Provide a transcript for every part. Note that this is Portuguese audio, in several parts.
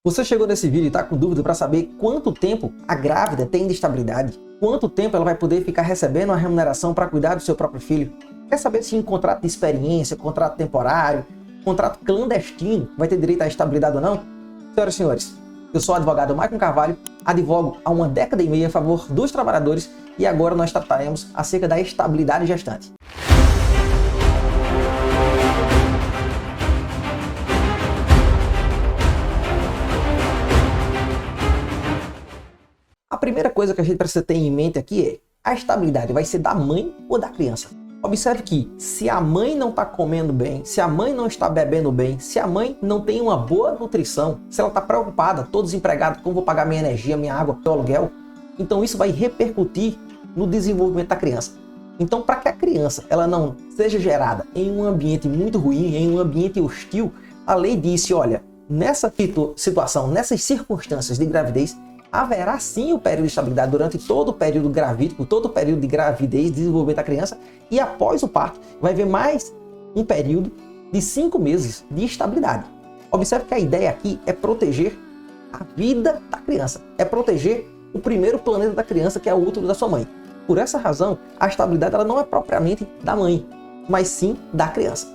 Você chegou nesse vídeo e está com dúvida para saber quanto tempo a grávida tem de estabilidade? Quanto tempo ela vai poder ficar recebendo uma remuneração para cuidar do seu próprio filho? Quer saber se em contrato de experiência, contrato temporário, contrato clandestino vai ter direito à estabilidade ou não? Senhoras e senhores, eu sou o advogado Maicon Carvalho, advogo há uma década e meia a favor dos trabalhadores e agora nós trataremos acerca da estabilidade gestante. A primeira coisa que a gente precisa ter em mente aqui é: a estabilidade vai ser da mãe ou da criança? Observe que se a mãe não está comendo bem, se a mãe não está bebendo bem, se a mãe não tem uma boa nutrição, se ela está preocupada, estou desempregado, como vou pagar minha energia, minha água, meu aluguel, então isso vai repercutir no desenvolvimento da criança. Então, para que a criança ela não seja gerada em um ambiente muito ruim, em um ambiente hostil, a lei disse: olha, nessa situação, nessas circunstâncias de gravidez, haverá sim o período de estabilidade durante todo o período gravídico, todo o período de gravidez, desenvolvimento da criança, e após o parto vai haver mais um período de 5 meses de estabilidade. Observe que a ideia aqui é proteger a vida da criança, é proteger o primeiro planeta da criança, que é o útero da sua mãe. Por essa razão, a estabilidade ela não é propriamente da mãe, mas sim da criança.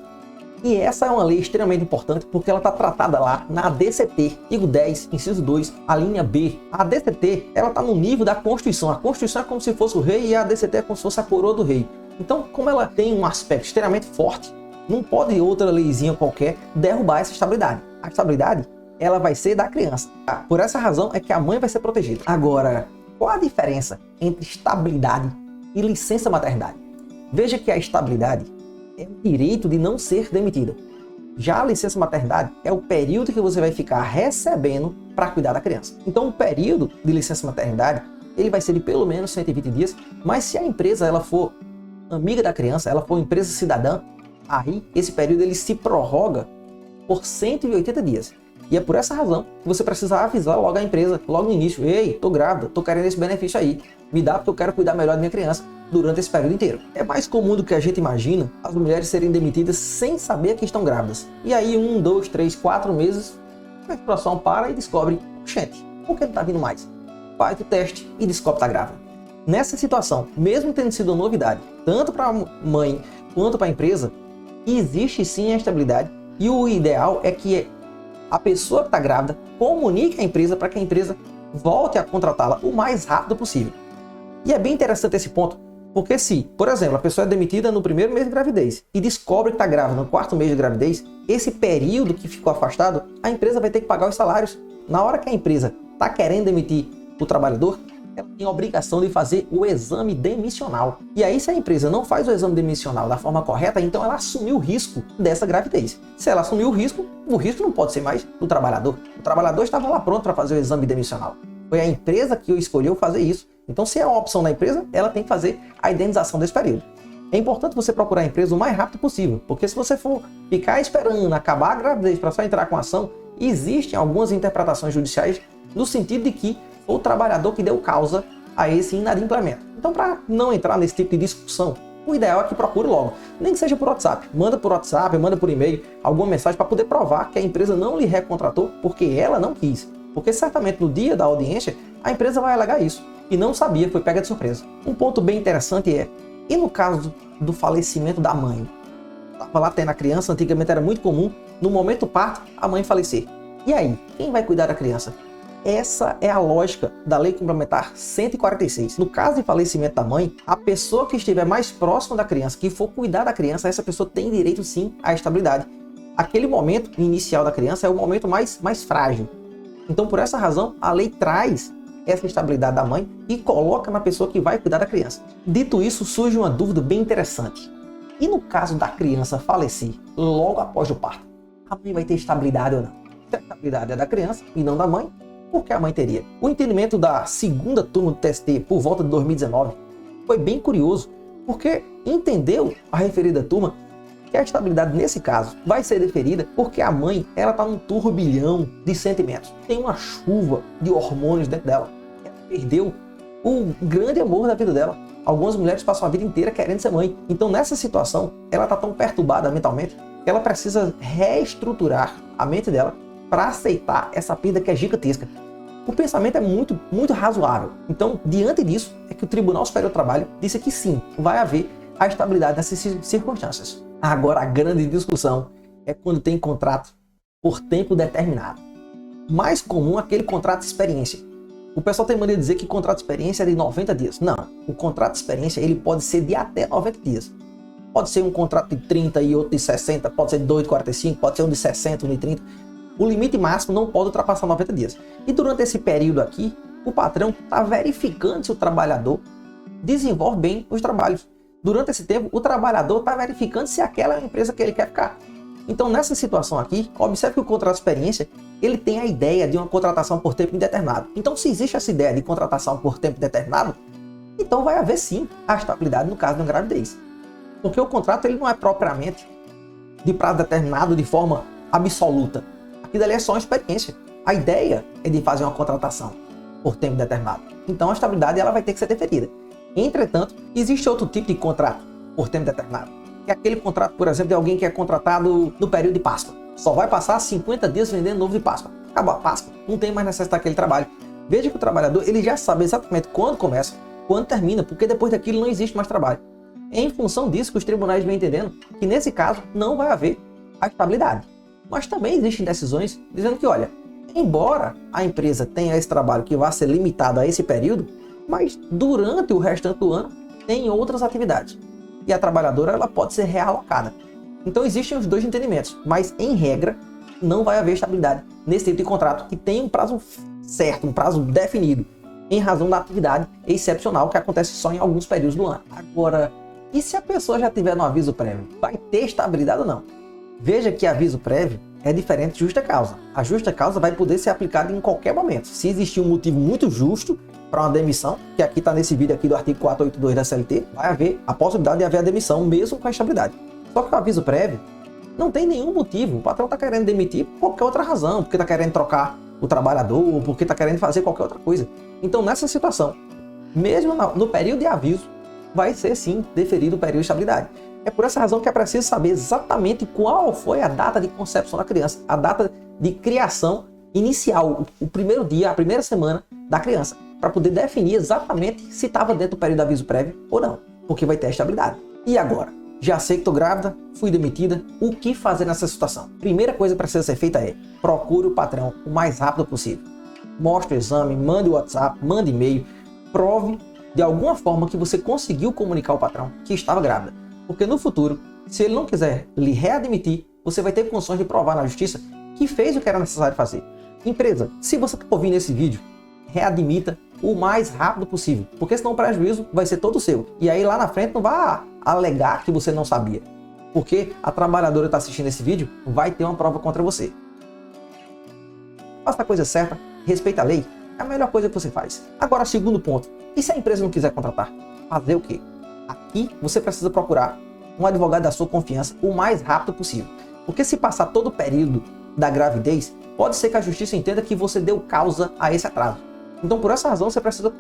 E essa é uma lei extremamente importante porque ela está tratada lá na ADCT, artigo 10, inciso 2, a linha B. A ADCT ela está no nível da Constituição. A Constituição é como se fosse o rei e a ADCT é como se fosse a coroa do rei. Então, como ela tem um aspecto extremamente forte, não pode outra leizinha qualquer derrubar essa estabilidade. A estabilidade ela vai ser da criança. Por essa razão é que a mãe vai ser protegida. Agora, qual a diferença entre estabilidade e licença maternidade? Veja que a estabilidade é o direito de não ser demitida. Já a licença maternidade é o período que você vai ficar recebendo para cuidar da criança. Então, o período de licença maternidade, ele vai ser de pelo menos 120 dias, mas se a empresa ela for amiga da criança, ela for empresa cidadã, aí esse período ele se prorroga por 180 dias. E é por essa razão que você precisa avisar logo a empresa, logo no início: ei, tô grávida, tô querendo esse benefício aí, me dá porque eu quero cuidar melhor da minha criança durante esse período inteiro. É mais comum do que a gente imagina as mulheres serem demitidas sem saber que estão grávidas. E aí 1, 2, 3, 4 meses, a menstruação para e descobre: gente, por que não tá vindo mais? Faz o teste e descobre que tá grávida. Nessa situação, mesmo tendo sido uma novidade, tanto para a mãe quanto para a empresa, existe sim a estabilidade e o ideal é que a pessoa que está grávida comunique à empresa para que a empresa volte a contratá-la o mais rápido possível. E é bem interessante esse ponto, porque se, por exemplo, a pessoa é demitida no primeiro mês de gravidez e descobre que está grávida no 4º mês de gravidez, esse período que ficou afastado, a empresa vai ter que pagar os salários. Na hora que a empresa está querendo demitir o trabalhador, ela tem a obrigação de fazer o exame demissional. E aí, se a empresa não faz o exame demissional da forma correta, então ela assumiu o risco dessa gravidez. Se ela assumiu o risco não pode ser mais do trabalhador. O trabalhador estava lá pronto para fazer o exame demissional. Foi a empresa que escolheu fazer isso. Então, se é uma opção da empresa, ela tem que fazer a indenização desse período. É importante você procurar a empresa o mais rápido possível, porque se você for ficar esperando acabar a gravidez para só entrar com a ação, existem algumas interpretações judiciais no sentido de que foi o trabalhador que deu causa a esse inadimplemento. Então, para não entrar nesse tipo de discussão, o ideal é que procure logo, nem que seja por WhatsApp. Manda por WhatsApp, manda por e-mail, alguma mensagem para poder provar que a empresa não lhe recontratou porque ela não quis. Porque certamente no dia da audiência, a empresa vai alegar isso. E não sabia, foi pega de surpresa. Um ponto bem interessante é: e no caso do falecimento da mãe? Estava lá tendo a criança, antigamente era muito comum, no momento do parto, a mãe falecer. E aí, quem vai cuidar da criança? Essa é a lógica da Lei Complementar 146. No caso de falecimento da mãe, a pessoa que estiver mais próxima da criança, que for cuidar da criança, essa pessoa tem direito sim à estabilidade. Aquele momento inicial da criança é o momento mais frágil. Então, por essa razão, a lei traz essa estabilidade da mãe e coloca na pessoa que vai cuidar da criança. Dito isso, surge uma dúvida bem interessante. E no caso da criança falecer logo após o parto, a mãe vai ter estabilidade ou não? Se a estabilidade é da criança e não da mãe, por que a mãe teria? O entendimento da segunda turma do TST, por volta de 2019, foi bem curioso, porque entendeu a referida turma que a estabilidade nesse caso vai ser deferida porque a mãe ela está num turbilhão de sentimentos. Tem uma chuva de hormônios dentro dela. Ela perdeu o grande amor da vida dela. Algumas mulheres passam a vida inteira querendo ser mãe. Então, nessa situação, ela está tão perturbada mentalmente que ela precisa reestruturar a mente dela para aceitar essa perda que é gigantesca. O pensamento é muito razoável. Então, diante disso, é que o Tribunal Superior do Trabalho disse que sim, vai haver a estabilidade nessas circunstâncias. Agora, a grande discussão é quando tem contrato por tempo determinado. Mais comum aquele contrato de experiência. O pessoal tem mania de dizer que contrato de experiência é de 90 dias. Não, o contrato de experiência ele pode ser de até 90 dias. Pode ser um contrato de 30 e outro de 60, pode ser de 2 de 45, pode ser um de 60, um de 30. O limite máximo não pode ultrapassar 90 dias. E durante esse período aqui, o patrão está verificando se o trabalhador desenvolve bem os trabalhos. Durante esse tempo, o trabalhador está verificando se aquela é a empresa que ele quer ficar. Então, nessa situação aqui, observe que o contrato de experiência ele tem a ideia de uma contratação por tempo indeterminado. Então, se existe essa ideia de contratação por tempo determinado, então vai haver sim a estabilidade no caso de uma gravidez. Porque o contrato ele não é propriamente de prazo determinado de forma absoluta. Aquilo ali é só uma experiência. A ideia é de fazer uma contratação por tempo determinado. Então a estabilidade ela vai ter que ser deferida. Entretanto, existe outro tipo de contrato por tempo determinado. Que é aquele contrato, por exemplo, de alguém que é contratado no período de Páscoa. Só vai passar 50 dias vendendo ovo de Páscoa. Acabou a Páscoa, não tem mais necessidade daquele trabalho. Veja que o trabalhador ele já sabe exatamente quando começa, quando termina, porque depois daquilo não existe mais trabalho. É em função disso que os tribunais vêm entendendo que nesse caso não vai haver a estabilidade. Mas também existem decisões dizendo que, olha, embora a empresa tenha esse trabalho que vai ser limitado a esse período, mas durante o restante do ano tem outras atividades. E a trabalhadora ela pode ser realocada. Então existem os dois entendimentos, mas em regra não vai haver estabilidade nesse tipo de contrato que tem um prazo certo, um prazo definido, em razão da atividade excepcional que acontece só em alguns períodos do ano. Agora, e se a pessoa já tiver no aviso prévio? Vai ter estabilidade ou não? Veja que aviso prévio é diferente de justa causa. A justa causa vai poder ser aplicada em qualquer momento. Se existir um motivo muito justo para uma demissão, que aqui está nesse vídeo aqui do artigo 482 da CLT, vai haver a possibilidade de haver a demissão mesmo com a estabilidade. Só que o aviso prévio não tem nenhum motivo. O patrão está querendo demitir por qualquer outra razão, porque está querendo trocar o trabalhador, ou porque está querendo fazer qualquer outra coisa. Então nessa situação, mesmo no período de aviso, vai ser sim deferido o período de estabilidade. É por essa razão que é preciso saber exatamente qual foi a data de concepção da criança, a data de criação inicial, o primeiro dia, a primeira semana da criança, para poder definir exatamente se estava dentro do período de aviso prévio ou não, porque vai ter estabilidade. E agora? Já sei que estou grávida, fui demitida, o que fazer nessa situação? Primeira coisa que precisa ser feita é, procure o patrão o mais rápido possível. Mostre o exame, mande o WhatsApp, mande e-mail, prove de alguma forma que você conseguiu comunicar ao patrão que estava grávida. Porque no futuro, se ele não quiser lhe readmitir, você vai ter condições de provar na justiça que fez o que era necessário fazer. Empresa, se você está ouvindo esse vídeo, readmita o mais rápido possível, porque senão o prejuízo vai ser todo seu. E aí lá na frente não vai alegar que você não sabia, porque a trabalhadora está assistindo esse vídeo, vai ter uma prova contra você. Faça a coisa certa, respeita a lei, é a melhor coisa que você faz. Agora, segundo ponto, e se a empresa não quiser contratar? Fazer o quê? Aqui você precisa procurar um advogado da sua confiança o mais rápido possível. Porque se passar todo o período da gravidez, pode ser que a justiça entenda que você deu causa a esse atraso. Então, por essa razão, você precisa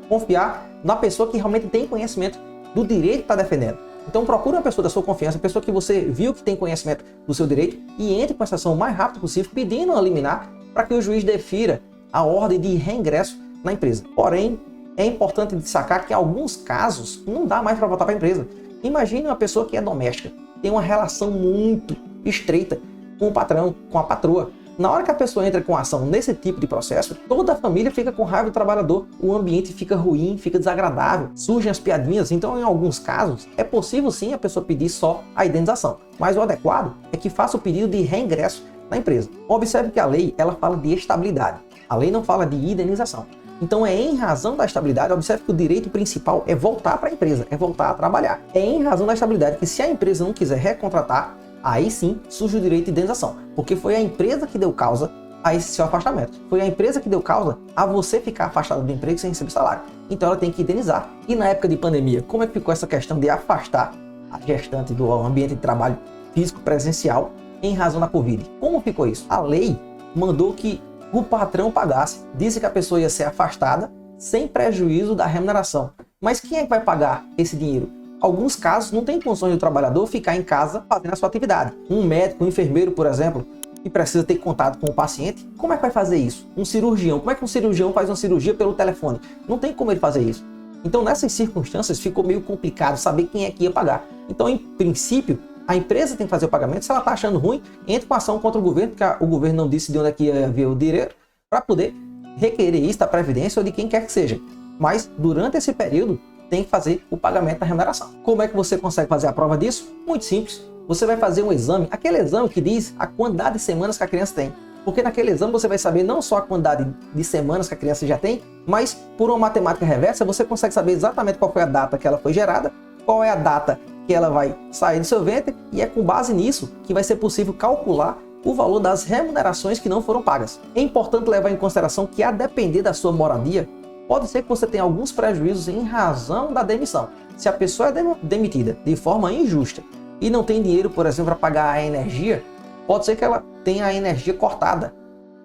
confiar na pessoa que realmente tem conhecimento do direito que está defendendo. Então, procure uma pessoa da sua confiança, uma pessoa que você viu que tem conhecimento do seu direito e entre com essa ação o mais rápido possível, pedindo uma liminar para que o juiz defira a ordem de reingresso na empresa. Porém, é importante destacar que em alguns casos não dá mais para voltar para a empresa. Imagine uma pessoa que é doméstica, tem uma relação muito estreita com o patrão, com a patroa. Na hora que a pessoa entra com ação nesse tipo de processo, toda a família fica com raiva do trabalhador, o ambiente fica ruim, fica desagradável, surgem as piadinhas. Então, em alguns casos, é possível sim a pessoa pedir só a indenização, mas o adequado é que faça o pedido de reingresso na empresa. Observe que a lei ela fala de estabilidade, a lei não fala de indenização. Então é em razão da estabilidade, observe que o direito principal é voltar para a empresa, é voltar a trabalhar. É em razão da estabilidade que se a empresa não quiser recontratar, aí sim surge o direito de indenização, porque foi a empresa que deu causa a esse seu afastamento. Foi a empresa que deu causa a você ficar afastado do emprego sem receber salário. Então ela tem que indenizar. E na época de pandemia, como é que ficou essa questão de afastar a gestante do ambiente de trabalho físico presencial em razão da Covid? Como ficou isso? A lei mandou que o patrão pagasse, disse que a pessoa ia ser afastada sem prejuízo da remuneração. Mas quem é que vai pagar esse dinheiro? Alguns casos não tem condições do trabalhador ficar em casa fazendo a sua atividade. Um médico, um enfermeiro, por exemplo, e precisa ter contato com o paciente, como é que vai fazer isso? Um cirurgião, como é que um cirurgião faz uma cirurgia pelo telefone? Não tem como ele fazer isso. Então, nessas circunstâncias, ficou meio complicado saber quem é que ia pagar. Então, em princípio, a empresa tem que fazer o pagamento. Se ela está achando ruim, entre com ação contra o governo, porque o governo não disse de onde é que ia vir o dinheiro, para poder requerer isso da Previdência ou de quem quer que seja. Mas, durante esse período, tem que fazer o pagamento da remuneração. Como é que você consegue fazer a prova disso? Muito simples. Você vai fazer um exame, aquele exame que diz a quantidade de semanas que a criança tem. Porque naquele exame você vai saber não só a quantidade de semanas que a criança já tem, mas por uma matemática reversa você consegue saber exatamente qual foi a data que ela foi gerada, qual é a data que ela vai sair do seu ventre, e é com base nisso que vai ser possível calcular o valor das remunerações que não foram pagas. É importante levar em consideração que, a depender da sua moradia, pode ser que você tenha alguns prejuízos em razão da demissão. Se a pessoa é demitida de forma injusta e não tem dinheiro, por exemplo, para pagar a energia, pode ser que ela tenha a energia cortada.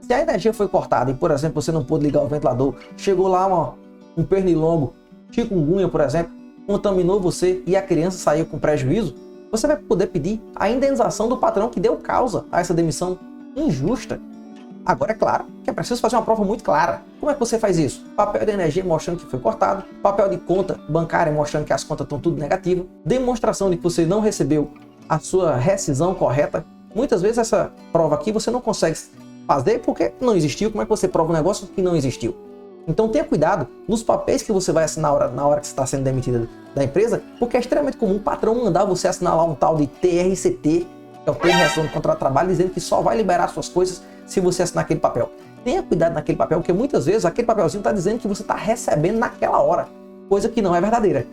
Se a energia foi cortada e, por exemplo, você não pôde ligar o ventilador, chegou lá um pernilongo, chikungunya, por exemplo, contaminou você e a criança saiu com prejuízo, você vai poder pedir a indenização do patrão que deu causa a essa demissão injusta. Agora, é claro que é preciso fazer uma prova muito clara. Como é que você faz isso? Papel de energia mostrando que foi cortado, papel de conta bancária mostrando que as contas estão tudo negativas, demonstração de que você não recebeu a sua rescisão correta. Muitas vezes essa prova aqui você não consegue fazer porque não existiu. Como é que você prova um negócio que não existiu? Então tenha cuidado nos papéis que você vai assinar na hora que você está sendo demitida da empresa, porque é extremamente comum o patrão mandar você assinar lá um tal de TRCT, que é o termo de rescisão de contrato de trabalho, dizendo que só vai liberar suas coisas se você assinar aquele papel. Tenha cuidado naquele papel, porque muitas vezes aquele papelzinho está dizendo que você está recebendo naquela hora, coisa que não é verdadeira.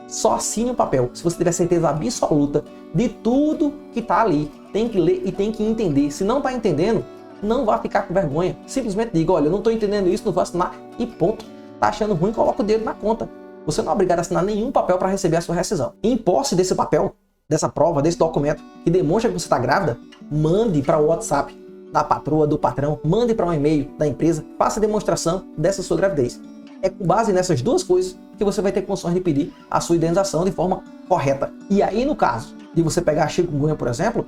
Só assine o papel se você tiver certeza absoluta de tudo que está ali. Tem que ler e tem que entender. Se não está entendendo, não vá ficar com vergonha. Simplesmente diga: olha, eu não estou entendendo isso, não vou assinar, e ponto. Está achando ruim, coloca o dedo na conta. Você não é obrigado a assinar nenhum papel para receber a sua rescisão. Em posse desse papel, dessa prova, desse documento que demonstra que você está grávida, mande para o WhatsApp da patroa, do patrão, mande para um e-mail da empresa, faça demonstração dessa sua gravidez. É com base nessas duas coisas que você vai ter condições de pedir a sua indenização de forma correta. E aí, no caso de você pegar a chikungunya, por exemplo,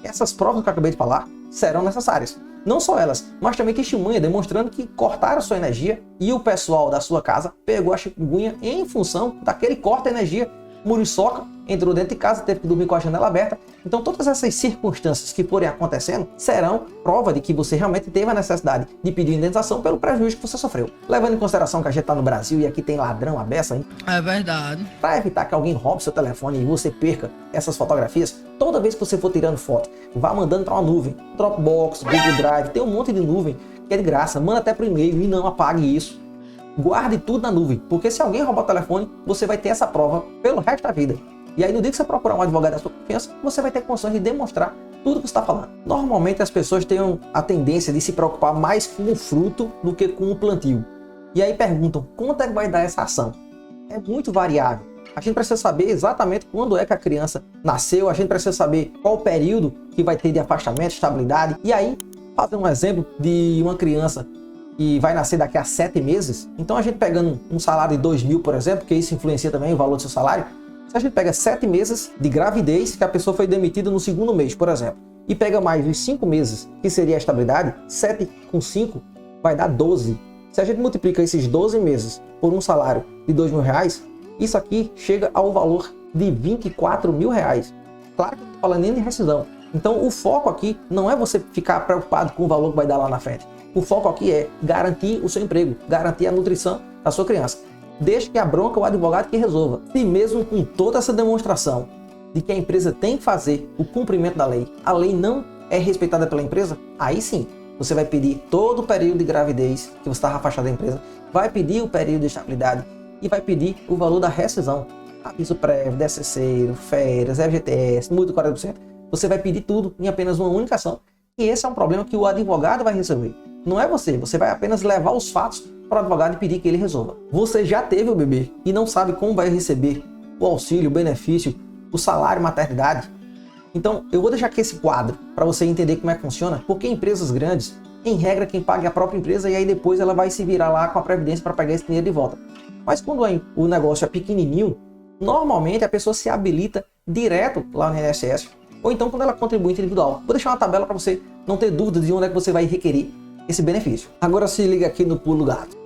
essas provas que eu acabei de falar serão necessárias. Não só elas, mas também testemunha demonstrando que cortaram a sua energia e o pessoal da sua casa pegou a chikungunya em função daquele corte de energia. Muriçoca entrou dentro de casa, teve que dormir com a janela aberta. Então todas essas circunstâncias que forem acontecendo serão prova de que você realmente teve a necessidade de pedir indenização pelo prejuízo que você sofreu. Levando em consideração que a gente está no Brasil e aqui tem ladrão à beça, hein? É verdade. Para evitar que alguém roube seu telefone e você perca essas fotografias, toda vez que você for tirando foto, vá mandando para uma nuvem. Dropbox, Google Drive, tem um monte de nuvem que é de graça. Manda até por e-mail e não apague isso. Guarde tudo na nuvem, porque se alguém roubar o telefone, você vai ter essa prova pelo resto da vida. E aí, no dia que você procurar um advogado da sua confiança, você vai ter condições de demonstrar tudo que você está falando. Normalmente, as pessoas têm a tendência de se preocupar mais com o fruto do que com o plantio. E aí perguntam: quanto é que vai dar essa ação? É muito variável. A gente precisa saber exatamente quando é que a criança nasceu, a gente precisa saber qual o período que vai ter de afastamento, estabilidade. E aí, fazer um exemplo de uma criança que vai nascer daqui a 7 meses. Então, a gente pegando um salário de 2 mil, por exemplo, que isso influencia também o valor do seu salário. Se a gente pega 7 meses de gravidez, que a pessoa foi demitida no 2º mês, por exemplo, e pega mais os 5 meses, que seria a estabilidade, 7 com 5 vai dar 12. Se a gente multiplica esses 12 meses por um salário de 2 mil reais, isso aqui chega ao valor de 24 mil reais. Claro que eu não estou falando nem de rescisão. Então, o foco aqui não é você ficar preocupado com o valor que vai dar lá na frente. O foco aqui é garantir o seu emprego, garantir a nutrição da sua criança. Deixe que a bronca o advogado que resolva. E mesmo com toda essa demonstração de que a empresa tem que fazer o cumprimento da lei, a lei não é respeitada pela empresa, aí sim, você vai pedir todo o período de gravidez que você estava afastado da empresa, vai pedir o período de estabilidade e vai pedir o valor da rescisão. Aviso prévio, 13º, férias, FGTS, multa de 40%. Você vai pedir tudo em apenas uma única ação. E esse é um problema que o advogado vai resolver. Não é você vai apenas levar os fatos para o advogado e pedir que ele resolva. Você já teve o bebê e não sabe como vai receber o auxílio, o benefício, o salário, maternidade. Então, eu vou deixar aqui esse quadro para você entender como é que funciona, porque empresas grandes, em regra, quem paga é a própria empresa e aí depois ela vai se virar lá com a Previdência para pegar esse dinheiro de volta. Mas quando o negócio é pequenininho, normalmente a pessoa se habilita direto lá no INSS ou então quando ela é contribuinte individual. Vou deixar uma tabela para você não ter dúvida de onde é que você vai requerer esse benefício. Agora se liga aqui no pulo do gato.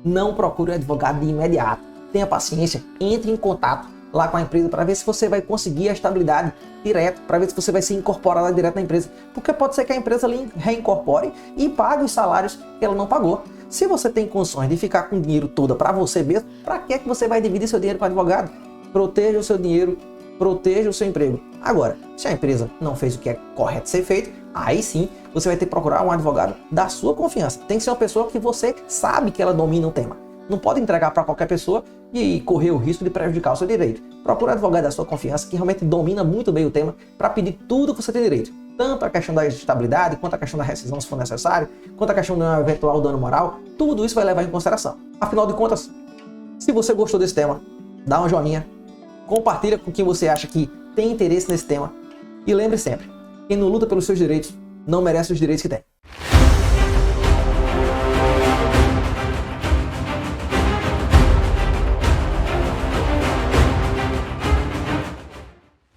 Não procure um advogado de imediato. Tenha paciência, entre em contato lá com a empresa para ver se você vai conseguir a estabilidade direto, para ver se você vai ser incorporado direto na empresa. Porque pode ser que a empresa reincorpore e pague os salários que ela não pagou. Se você tem condições de ficar com o dinheiro todo para você mesmo, para que você vai dividir seu dinheiro com o advogado? Proteja o seu dinheiro, proteja o seu emprego. Agora, se a empresa não fez o que é correto ser feito, aí sim você vai ter que procurar um advogado da sua confiança. Tem que ser uma pessoa que você sabe que ela domina o tema. Não pode entregar para qualquer pessoa e correr o risco de prejudicar o seu direito. Procure um advogado da sua confiança que realmente domina muito bem o tema para pedir tudo que você tem direito. Tanto a questão da estabilidade, quanto a questão da rescisão se for necessário, quanto a questão de um eventual dano moral, tudo isso vai levar em consideração. Afinal de contas, se você gostou desse tema, dá um joinha, compartilha com quem você acha que tem interesse nesse tema e lembre sempre, quem não luta pelos seus direitos não merece os direitos que tem.